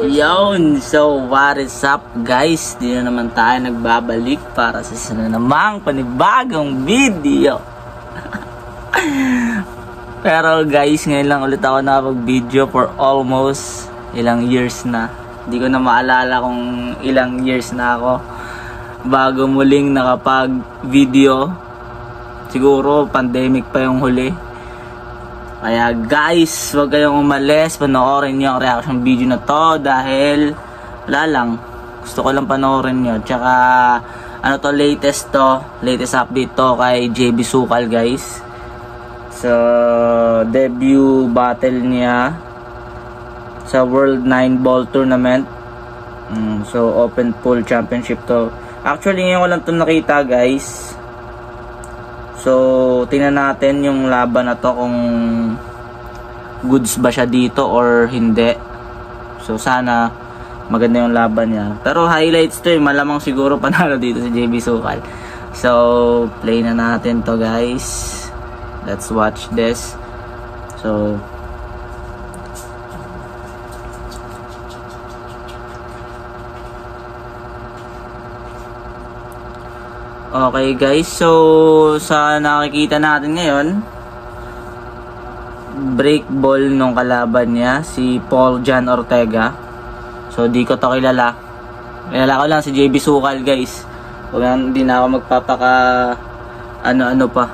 Yun, so what is up guys? Di na naman tayo nagbabalik para sa isa na namang panibagong video. Pero guys, ngayon lang ulit ako nakapag-video for almost ilang years na. Di ko na maalala kung ilang years na ako bago muling nakapag-video. Siguro pandemic pa yung huli. Kaya guys, huwag kayong umalis, panoorin nyo ang reaction video na to dahil wala lang, gusto ko lang panoorin nyo. Tsaka ano to, latest update to kay JB Sukal guys. So debut battle niya sa World 9 Ball Tournament. So open pool championship to. Actually ngayon ko lang to nakita guys. So, tingnan natin yung laban na to kung goods ba siya dito or hindi. So, sana maganda yung laban niya. Pero highlights to malamang siguro panalo dito si JB Sukal. So, play na natin to guys. Let's watch this. So, okay guys, so sa nakikita natin ngayon, break ball nung kalaban niya, si Paul Jan Ortega. So di ko to kilala. Kilala ko lang si JB Sukal guys. Hindi na ako magpapaka ano pa.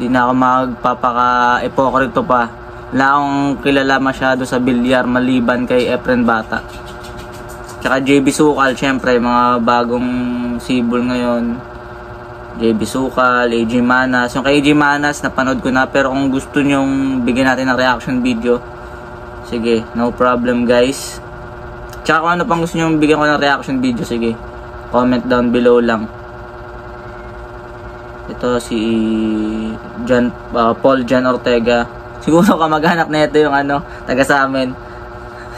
Di na ako magpapaka ipokrito pa. Wala akong kilala masyado sa bilyar maliban kay Efren Bata. Tsaka JB Sukal, syempre, mga bagong sibol ngayon. JB Sukal, AJ Manas. Yung kay AJ Manas, napanood ko na. Pero kung gusto nyong bigyan natin ng reaction video, sige, no problem guys. Tsaka kung ano pang gusto nyong bigyan ko ng reaction video, sige, comment down below lang. Ito si Paul Jan Ortega. Siguro kamag-anak na ito yung taga sa amin.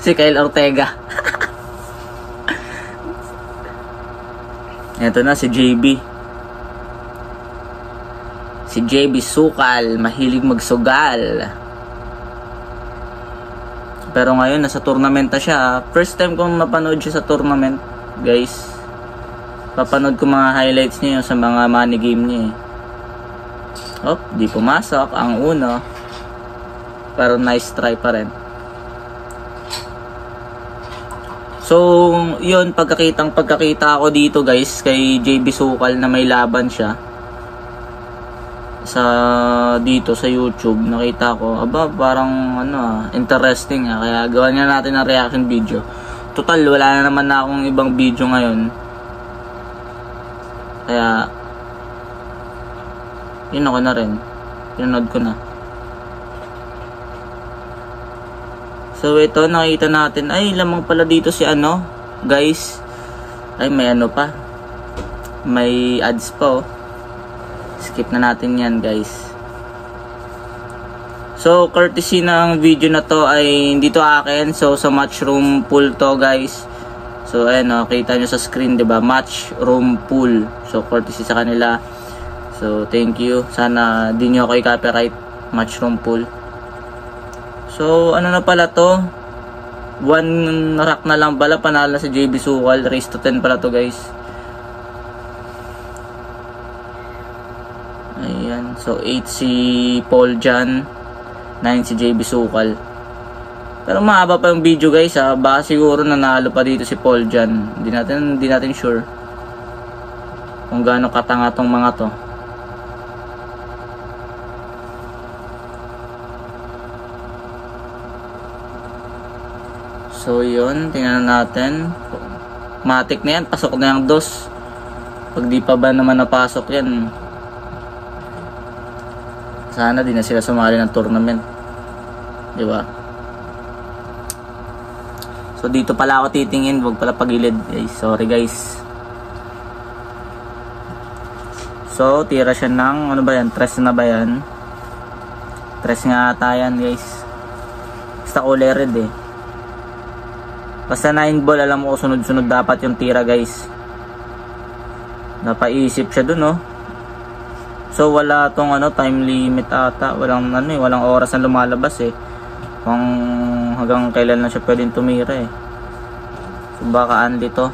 Si Kyle Ortega. Ito na si JB. Si JB Sukal, mahilig magsugal. Pero ngayon nasa tournament na siya. First time kong napanood siya sa tournament, guys. Papanood ko mga highlights niya sa mga money game niya. Oh, di pumasok ang uno. Pero nice try pa rin. So, yun, pagkakita ako dito guys kay JB Sukal na may laban siya dito sa YouTube, nakita ko, parang interesting kaya gawan nga natin ng reaction video. Total, wala na naman na akong ibang video ngayon. Kaya yun ako na rin. Pinanood ko na. So ito, nakita natin, ay lamang pala dito si guys, ay may pa, may ads pa skip na natin yan guys. So courtesy ng video na to ay hindi to akin, so sa Matchroom Pool to guys. So ayan kita nyo sa screen, diba, Matchroom Pool, so courtesy sa kanila. So thank you, sana di nyo ako i-copyright, Matchroom Pool. So, na pala to? 1 rack na lang pala, panalo sa JB Sukal. Race to 10 pala to guys. Ayan. So, 8 si Paul Jan, 9 si JB Sukal. Pero mahaba pa yung video guys baka siguro nanalo pa dito si Paul Jan. Hindi natin sure kung gaano katanga tong mga to. So yun, tingnan natin. Matik na yan, pasok na yung dos. Pag di pa ba naman napasok yan, sana di na sila sumali ng tournament, diba? So dito pala ako titingin, wag pala pagilid guys. Sorry guys. So tira siya ng ano ba yan, 3 na ba yan? 3 nga ata yan guys. Basta kulay red Basta 9 ball, alam mo, sunod-sunod dapat yung tira guys. Napaisip siya dun So wala tong time limit ata, walang walang oras na lumalabas Kung hanggang kailan lang siya pwedeng tumira eh. So baka unli to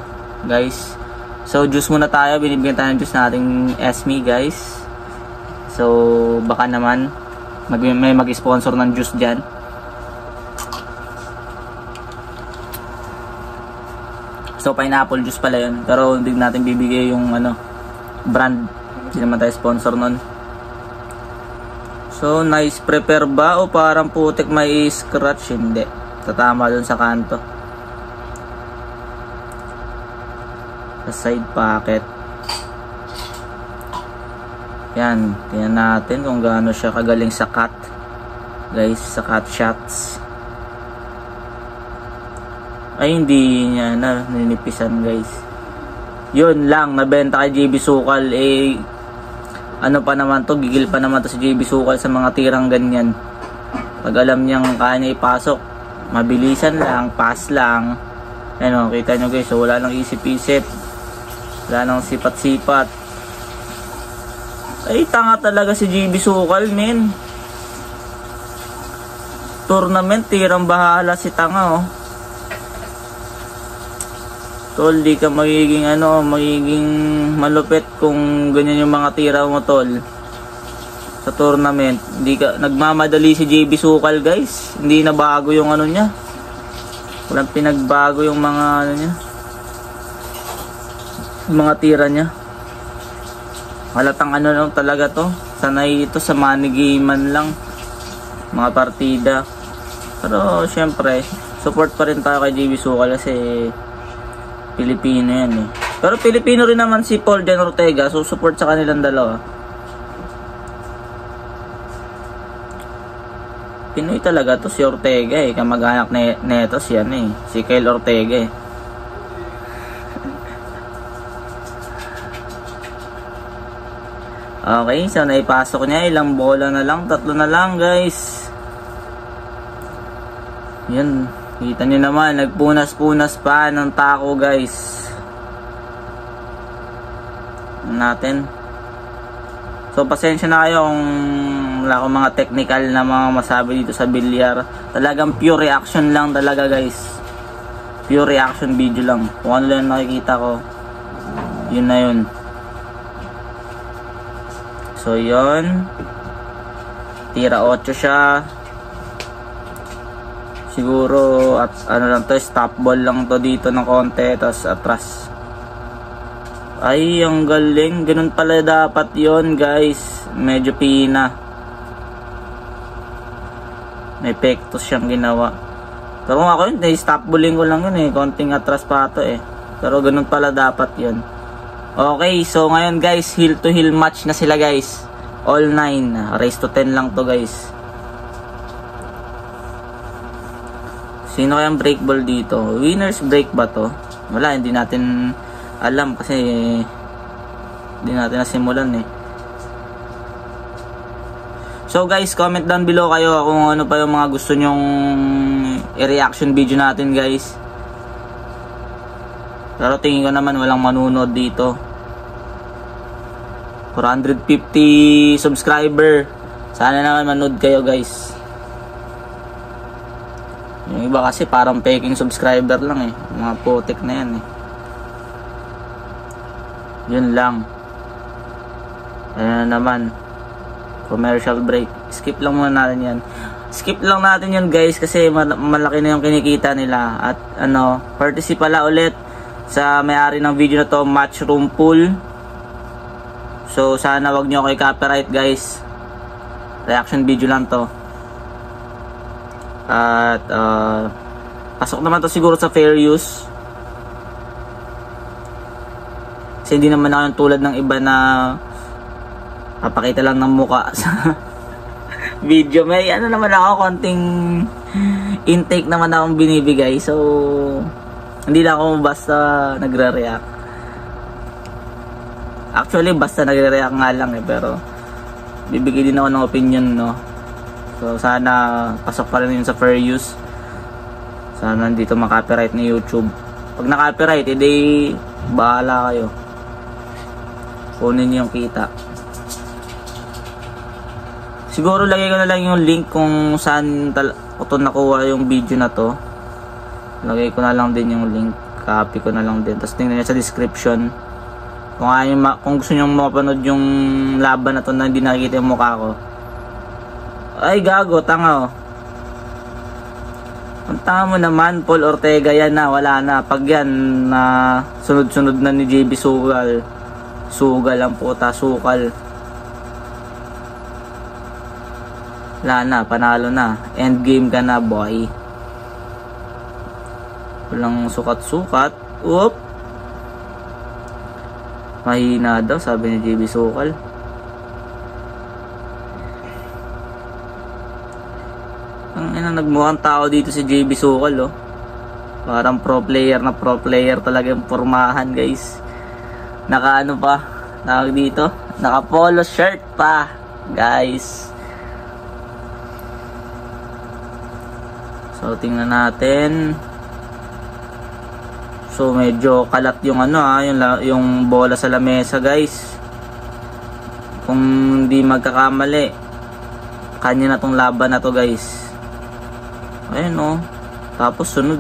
guys. So juice muna tayo, binibigyan tayo ng juice nating Esme guys. So baka naman may mag-sponsor ng juice dyan. So pineapple juice pala yun, pero hindi natin bibigay yung ano brand, hindi naman tayo sponsor nun. So nice prepare ba o parang putik may scratch? Hindi, tatama dun sa kanto sa side pocket. Yan, tingnan natin kung gaano siya kagaling sa cut guys, sa cut shots. Ay hindi niya na ninipisan guys. Yun lang, nabenta kay JB Sukal. Eh ano pa naman to, gigil pa naman to si JB Sukal sa mga tirang ganyan. Pag alam niyang kaya niya ipasok, mabilisan lang, pass lang. Ano, kita nyo guys, so wala nang isip-isip, wala nang sipat-sipat. Ay tanga talaga si JB Sukal men. Tournament, tirang bahala si tanga oh. Tol, di ka magiging ano, magiging malupit kung ganyan yung mga tira mo tol sa tournament. Hindi ka nagmamadali si JB Sukal guys. Hindi na bago yung ano niya. Walang pinagbago yung mga ano niya, mga tira niya. Halatang ano lang talaga to. Sanay ito sa money game man lang, mga partida. Pero syempre, support pa rin tayo kay JB Sukal kasi Pilipino yan eh. Pero Pilipino rin naman si Paul Jan Ortega, so support sa kanilang dalawa. Pinoy talaga to si Ortega eh, kamag-anak netos yan eh, si Kyle Ortega eh. Okay, so naipasok niya, ilang bola na lang, 3 na lang guys. Yan, kita nyo naman, nagpunas-punas pa ng tako guys natin. So pasensya na kayo kung wala akong mga technical na mga masabi dito sa bilyar. Talagang pure reaction lang talaga guys, pure reaction video lang. Kung ano lang nakikita ko, yun na yun. So yun, tira 8 siya. Siguro at ano lang to, stop ball lang to dito ng konti, tapos atras. Ay ang galing, ganun pala dapat yon guys. Medyo pina, may pektos siyang ginawa. Pero kung ako yun, stop balling ko lang yun eh, konting atras pa to eh. Pero ganun pala dapat yon. Okay, so ngayon guys, heel to heel match na sila guys. All 9, race to 10 lang to guys. Sino kayang break ball dito? Winner's break ba to? Wala, hindi natin alam kasi hindi natin nasimulan eh. So guys, comment down below kayo kung ano pa yung mga gusto nyong i-reaction video natin guys. Pero tingin ko naman walang manunod dito. 450 subscriber. Sana naman manood kayo guys. Yung iba kasi parang peking subscriber lang eh. Mga putik na yan eh. Yun lang. Ayan na naman, commercial break. Skip lang muna natin yan. Skip lang natin yan guys kasi malaki na yung kinikita nila. At ano, courtesy pala ulit sa may-ari ng video na to, Matchroom Pool. So sana wag nyo ako i-copyright guys. Reaction video lang to. At pasok naman to siguro sa fair use. Kasi hindi naman ako yung tulad ng iba na papakita lang ng muka sa video. May ano naman ako, konting intake naman akong binibigay. So hindi lang ako basta nagre-react. Actually basta nagre-react nga lang eh, pero bibigay din ako ng opinion, no. So sana pasok pa rin yun sa fair use. Sana dito makapiright ni YouTube. Pag nakapiright, edi bahala kayo, kunin niyo yung kita. Siguro lagay ko na lang yung link kung saan ko to nakuha yung video na to. Lagay ko na lang din yung link. Copy ko na lang din. Tapos tingnan nyo sa description. Kung gusto nyo mapanood yung laban na to na hindi nakikita yung mukha ko. Ay gago, tanga oh. Ang tanga mo naman, Paul Ortega, yan na, wala na. Pag yan, sunod-sunod na ni JB Sugal. Sugal ang puta, sukal. Wala na, panalo na. Endgame ka na, boy. Walang sukat-sukat. Oop. Mahina daw, sabi ni JB Sukal. Ang nagmukhang tao dito si JB Sukal, oh. Parang pro player talaga yung pormahan, guys. Naka ano pa, tawag dito, naka polo shirt pa, guys. So tingnan natin. So medyo kalat yung yung bola sa lamesa, guys. Kung hindi magkakamali, kanya na tong laban na to, guys. Ayun oh. Tapos sunod.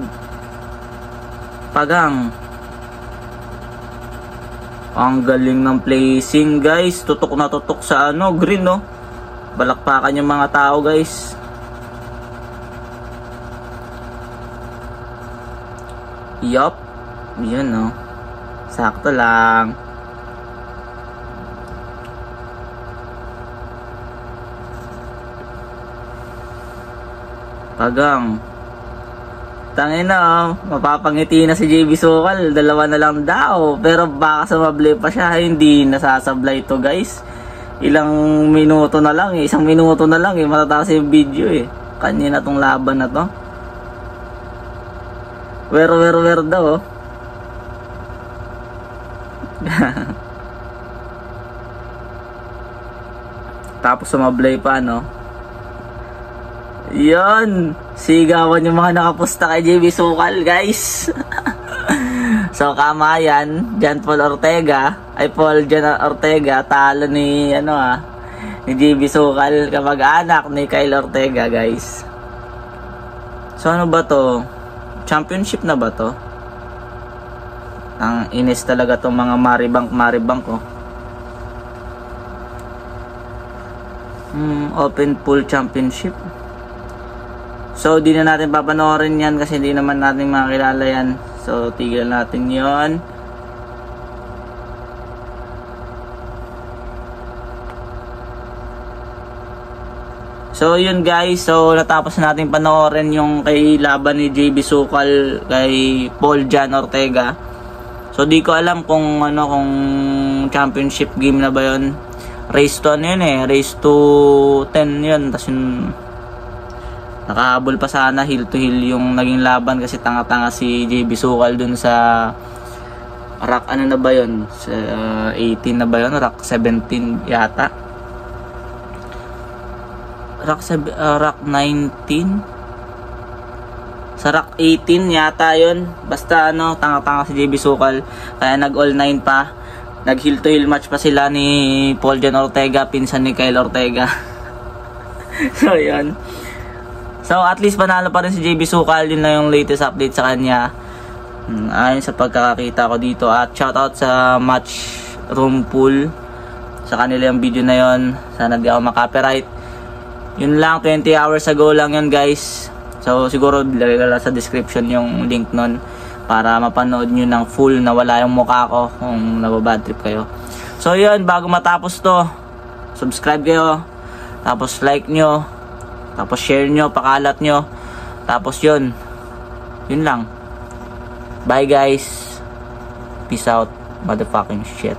Pagang. Ang galing ng placing, guys. Tutok na tutok sa green, no. Balakpakan yung mga tao, guys. Yup. Yun, no. Sakto lang. Pagang. Tangina, oh. Mapapangiti na si JB Sukal. Dalawa na lang daw. Pero baka sumablay pa siya. Hindi nasasablay to, guys. Ilang minuto na lang, eh. 1 minuto na lang, eh. Matatapos yung video, eh. Kanya na tong laban na to. Wero daw, oh. Tapos sumablay pa, no. Yun, sigawan yung mga nakapusta kay JB Sukal, guys. So kamayan, Paul Ortega talo ni ni JB Sukal, kamag-anak ni Kyle Ortega, guys. So ano ba to? Championship na ba to? Ang inis talaga tong mga maribang ko. Open pool championship. So di na natin papanoorin yan kasi hindi naman natin makilala yan. So tigil natin yon. So yun, guys, so natapos natin panoorin yung kay laban ni JB Sukal kay Paul Jan Ortega. So di ko alam kung kung championship game na ba yun. Race to race to 10 yun. Tapos yun, nakahabol pa sana heel to heel yung naging laban kasi tanga-tanga si JB Sukal dun sa rack na ba yun, sa 18 na ba yun, rack 17 yata, rack 19, sa rack 18 yata yun. Basta tanga-tanga si JB Sukal, kaya nag all 9 pa, nag heel to heel match pa sila ni Paul Jan Ortega, pinsan ni Kyle Ortega. So yun. So at least panalo pa rin si JB Sukal. Yun na yung latest update sa kanya, ayon sa pagkakakita ko dito. At shoutout sa match room pool, sa kanila yung video na yon. Sana di ako makapiright. Yun lang, 20 hours ago lang yun, guys. So siguro ilagay ko lang sa description yung link nun para mapanood nyo ng full na wala yung mukha ko kung nababad trip kayo. So yun, bago matapos to, subscribe kayo, tapos like nyo, tapos share nyo, pakalat nyo, tapos yun lang. Bye, guys. Peace out, motherfucking shit.